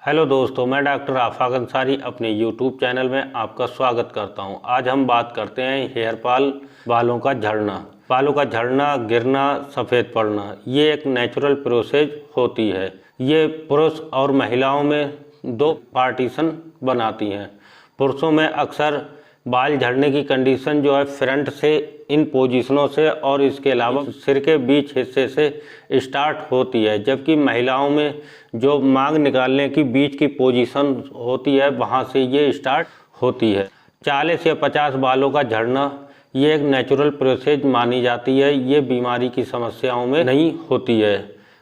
Hello दोस्तों, मैं doctor आफाक अंसारी अपने यूट्यूब चैनल में आपका स्वागत करता हूं। आज हम बात करते हैं हेयर फॉल, बालों का झड़ना। बालों का झड़ना, गिरना, सफ़ेद पड़ना ये एक नेचुरल प्रोसेस होती है। ये पुरुष और महिलाओं में दो पार्टीशन बनाती हैं। पुरुषों में अक्सर बाल झड़ने की कंडीशन जो है फ्रंट से इन पोजीशनों से और इसके अलावा सिर के बीच हिस्से से स्टार्ट होती है, जबकि महिलाओं में जो मांग निकालने की बीच की पोजीशन होती है वहां से ये स्टार्ट होती है। 40 या 50 बालों का झड़ना ये एक नेचुरल प्रोसेस मानी जाती है। ये बीमारी की समस्याओं में नहीं होती है।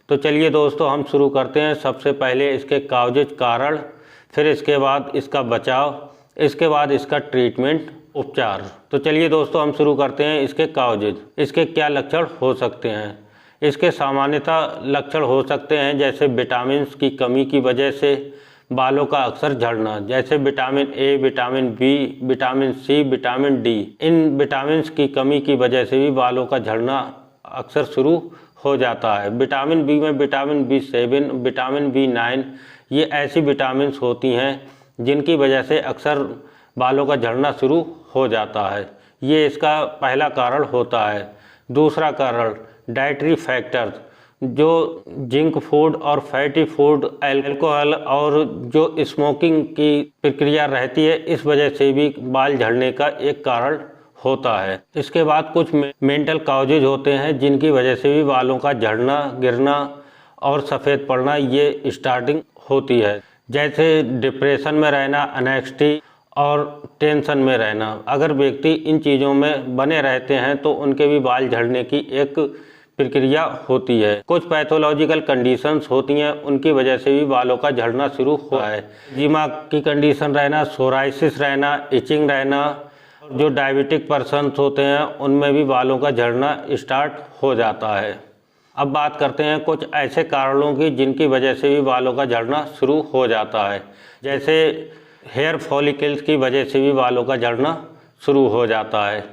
तो चलिए दोस्तों, हम शुरू करते हैं। सबसे पहले इसके काउजेज कारण, फिर इसके बाद इसका बचाव, इसके बाद इसका ट्रीटमेंट उपचार। तो चलिए दोस्तों, हम शुरू करते हैं इसके काउजेज। इसके क्या लक्षण हो सकते हैं? इसके सामान्यतः लक्षण हो सकते हैं जैसे विटामिन की कमी की वजह से बालों का अक्सर झड़ना, जैसे vitamin A, vitamin B, vitamin C, vitamin D. इन विटामिन की कमी की वजह से भी बालों का झड़ना अक्सर शुरू हो जाता है। विटामिन बी में विटामिन B7, विटामिन B9 ये ऐसी विटामिन होती हैं जिनकी वजह से अक्सर बालों का झड़ना शुरू हो जाता है। ये इसका पहला कारण होता है। दूसरा कारण डाइटरी फैक्टर्स, जो जिंक फूड और फैटी फूड, अल्कोहल और जो स्मोकिंग की प्रक्रिया रहती है, इस वजह से भी बाल झड़ने का एक कारण होता है। इसके बाद कुछ मेंटल कॉजेज होते हैं जिनकी वजह से भी बालों का झड़ना, गिरना और सफ़ेद पड़ना ये स्टार्टिंग होती है, जैसे डिप्रेशन में रहना, एंग्जायटी और टेंशन में रहना। अगर व्यक्ति इन चीज़ों में बने रहते हैं तो उनके भी बाल झड़ने की एक प्रक्रिया होती है। कुछ पैथोलॉजिकल कंडीशंस होती हैं, उनकी वजह से भी बालों का झड़ना शुरू हुआ है। दिमाग की कंडीशन रहना, सोराइसिस रहना, इचिंग रहना। जो डायबिटिक पर्सन्स होते हैं उनमें भी बालों का झड़ना स्टार्ट हो जाता है। अब बात करते हैं कुछ ऐसे कारणों की जिनकी वजह से भी बालों का झड़ना शुरू हो जाता है, जैसे हेयर फॉलिकल्स की वजह से भी बालों का झड़ना शुरू हो जाता है।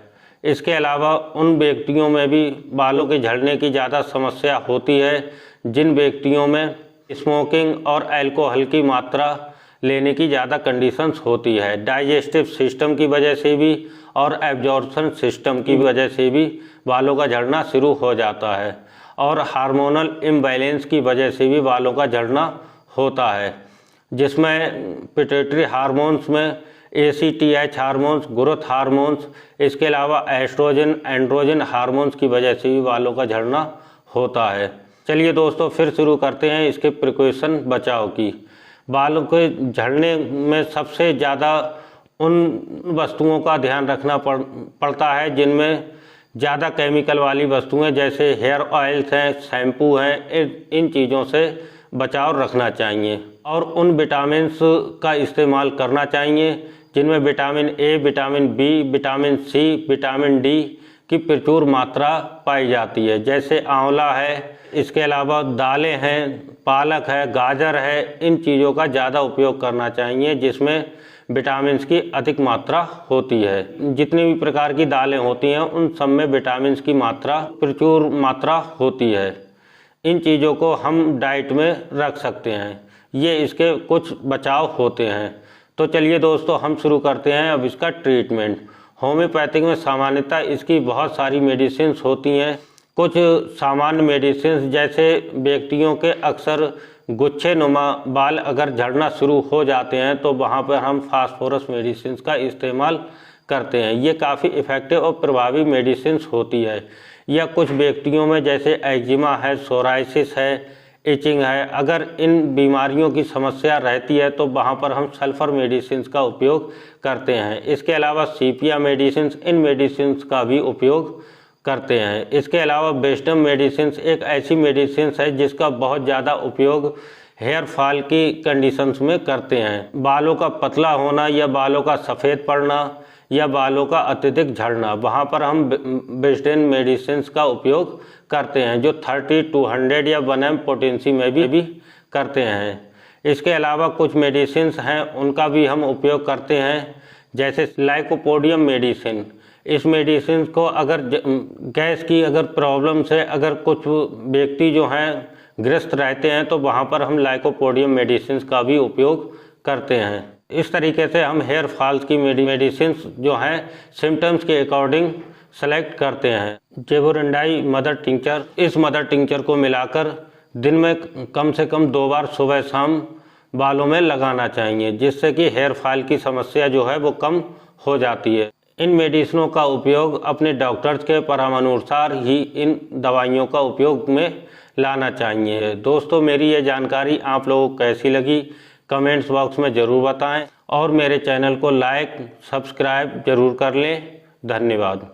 इसके अलावा उन व्यक्तियों में भी बालों के झड़ने की ज़्यादा समस्या होती है जिन व्यक्तियों में स्मोकिंग और अल्कोहल की मात्रा लेने की ज़्यादा कंडीशंस होती है। डाइजेस्टिव सिस्टम की वजह से भी और एब्जॉर्प्शन सिस्टम की वजह से भी बालों का झड़ना शुरू हो जाता है। और हार्मोनल इम्बैलेंस की वजह से भी बालों का झड़ना होता है, जिसमें पिट्यूटरी हार्मोन्स में ACTH हार्मोन्स, ग्रोथ हार्मोन्स, इसके अलावा एस्ट्रोजन, एंड्रोजन हार्मोन्स की वजह से भी बालों का झड़ना होता है। चलिए दोस्तों, फिर शुरू करते हैं इसके प्रिकॉशन, बचाव की। बालों के झड़ने में सबसे ज़्यादा उन वस्तुओं का ध्यान रखना पड़ता है जिनमें ज़्यादा केमिकल वाली वस्तुएं, जैसे हेयर ऑयल्स हैं, शैम्पू हैं, इन चीज़ों से बचाव रखना चाहिए। और उन विटामिन्स का इस्तेमाल करना चाहिए जिनमें vitamin A, vitamin B, vitamin C, vitamin D की प्रचुर मात्रा पाई जाती है, जैसे आंवला है, इसके अलावा दालें हैं, पालक है, गाजर है। इन चीज़ों का ज़्यादा उपयोग करना चाहिए जिसमें विटामिन्स की अधिक मात्रा होती है। जितनी भी प्रकार की दालें होती हैं उन सब में विटामिन्स की मात्रा, प्रचुर मात्रा होती है। इन चीज़ों को हम डाइट में रख सकते हैं। ये इसके कुछ बचाव होते हैं। तो चलिए दोस्तों, हम शुरू करते हैं अब इसका ट्रीटमेंट। होम्योपैथिक में सामान्यतः इसकी बहुत सारी मेडिसिन्स होती हैं। कुछ सामान्य मेडिसिन्स, जैसे व्यक्तियों के अक्सर गुच्छे नुमा बाल अगर झड़ना शुरू हो जाते हैं तो वहाँ पर हम फास्फोरस मेडिसिन्स का इस्तेमाल करते हैं। ये काफ़ी इफ़ेक्टिव और प्रभावी मेडिसिन्स होती है। या कुछ व्यक्तियों में जैसे एक्जिमा है, सोराइसिस है, इचिंग है, अगर इन बीमारियों की समस्या रहती है तो वहाँ पर हम सल्फ़र मेडिसिन्स का उपयोग करते हैं। इसके अलावा सीपिया मेडिसिन्स, इन मेडिसिन्स का भी उपयोग करते हैं। इसके अलावा वेस्टर्न मेडिसिन्स एक ऐसी मेडिसिन्स है जिसका बहुत ज़्यादा उपयोग हेयर फॉल की कंडीशंस में करते हैं। बालों का पतला होना या बालों का सफ़ेद पड़ना या बालों का अत्यधिक झड़ना, वहाँ पर हम वेस्टर्न मेडिसिन्स का उपयोग करते हैं, जो 30, 200 या 1 mg पोटेंसी में भी करते हैं। इसके अलावा कुछ मेडिसिन्स हैं उनका भी हम उपयोग करते हैं, जैसे लाइकोपोडियम मेडिसिन। इस मेडिसिन को अगर गैस की अगर प्रॉब्लम से अगर कुछ व्यक्ति जो हैं ग्रस्त रहते हैं तो वहाँ पर हम लाइकोपोडियम मेडिसिन का भी उपयोग करते हैं। इस तरीके से हम हेयर फॉल्स की मेडिसिन जो हैं सिम्टम्स के अकॉर्डिंग सेलेक्ट करते हैं। जेवोरेंडाई मदर टिंचर, इस मदर टिंचर को मिलाकर दिन में कम से कम 2 बार सुबह शाम बालों में लगाना चाहिए, जिससे कि हेयर फॉल की समस्या जो है वो कम हो जाती है। इन मेडिसिनों का उपयोग अपने डॉक्टर्स के परामर्शानुसार ही इन दवाइयों का उपयोग में लाना चाहिए। दोस्तों, मेरी ये जानकारी आप लोगों को कैसी लगी कमेंट्स बॉक्स में ज़रूर बताएं और मेरे चैनल को लाइक सब्सक्राइब ज़रूर कर लें। धन्यवाद।